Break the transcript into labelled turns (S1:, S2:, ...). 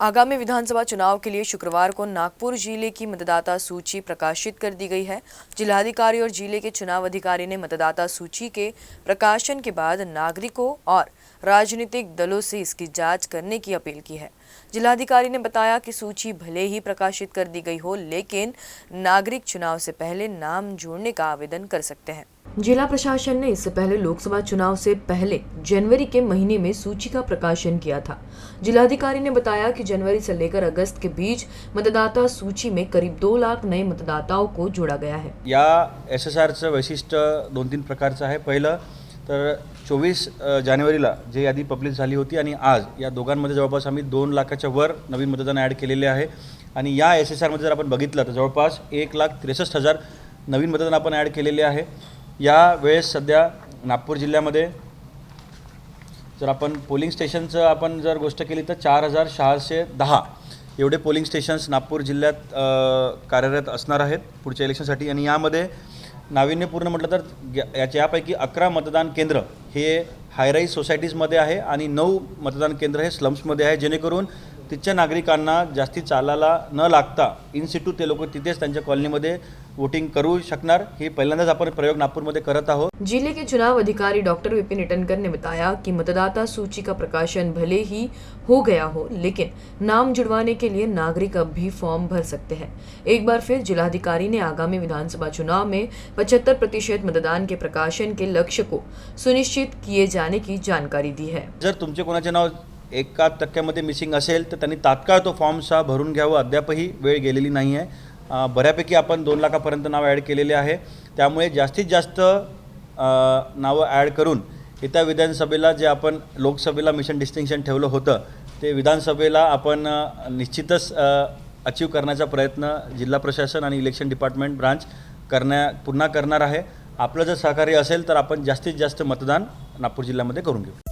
S1: आगामी विधानसभा चुनाव के लिए शुक्रवार को नागपुर जिले की मतदाता सूची प्रकाशित कर दी गई है। जिलाधिकारी और जिले के चुनाव अधिकारी ने मतदाता सूची के प्रकाशन के बाद नागरिकों और राजनीतिक दलों से इसकी जांच करने की अपील की है। जिलाधिकारी ने बताया कि सूची भले ही प्रकाशित कर दी गई हो, लेकिन नागरिक चुनाव से पहले नाम जोड़ने का आवेदन कर सकते हैं। जिला प्रशासन ने इससे पहले लोकसभा चुनाव से पहले जनवरी के महीने में सूची का प्रकाशन किया था। जिलाधिकारी ने बताया कि जनवरी से लेकर अगस्त के बीच मतदाता सूची में करीब 2 लाख नए मतदाताओं को जोड़ा गया है।
S2: या SSRचं वैशिष्ट्य 2-3 प्रकारचं आहे। पहिलं तर 24 जानेवारीला जे यादी पब्लिश झाली होती आणि आज या दोघांमध्ये जवळपास आम्ही 2 लाखाच्या वर नवीन मतदान ॲड केलेले आहे आणि या SSRमध्ये जर आपण बघितलं तर जवळपास 1,63,000 नवीन मतदान आपण ॲड केलेले आहे। या वेळेस सध्या नागपूर जिल्ह्यामध्ये जर आपण पोलिंग स्टेशनचं आपण जर गोष्ट केली तर 4,610 एवढे पोलिंग स्टेशन्स नागपूर जिल्ह्यात कार्यरत असणार आहेत पुढच्या इलेक्शनसाठी। आणि यामध्ये नाविन्यपूर्ण म्हटलं तर यापैकी 11 मतदान केंद्र हे हायराईज सोसायटीजमध्ये आहे आणि 9 मतदान केंद्र हे स्लम्समध्ये आहे, जेणेकरून तिथच्या नागरिकांना जास्ती चालायला न लागता इन सिटू ते लोक तिथेच त्यांच्या कॉलनीमध्ये वोटिंग करू शकणार। हे पहिल्यांदाच आपण प्रयोग नागपुर में करत आहोत।
S1: जिले के चुनाव अधिकारी डॉक्टर विपिन इटनकर ने बताया कि मतदाता सूची का प्रकाशन भले ही हो गया हो, लेकिन नाम जुड़वाने के लिए नागरिक अब भी फॉर्म भर सकते हैं। एक बार फिर जिलाधिकारी ने आगामी विधानसभा चुनाव में 75% मतदान के प्रकाशन के लक्ष्य को सुनिश्चित किए जाने की जानकारी दी है।
S2: जर तुमचे कोणाचे नाव 1% मिसिंग असेल तर त्यांनी तात्काळ तो फॉर्म भरून घ्यावा। अद्यापही वेळ गेलेली नाही आहे। बऱ्यापैकी आपण 2 लाखापर्यंत नाव ॲड केलेले आहे, त्यामुळे जास्तीत जास्त नावं ॲड करून येत्या विधानसभेला जे आपण लोकसभेला मिशन डिस्टिंक्शन ठेवलं होतं ते विधानसभेला आपण निश्चितच अचीव करण्याचा प्रयत्न जिल्हा प्रशासन आणि इलेक्शन डिपार्टमेंट ब्रांच पुन्हा करणार आहे। आपलं जर सहकार्य असेल तर आपण जास्तीत जास्त मतदान नागपूर जिल्ह्यामध्ये करून घेऊ।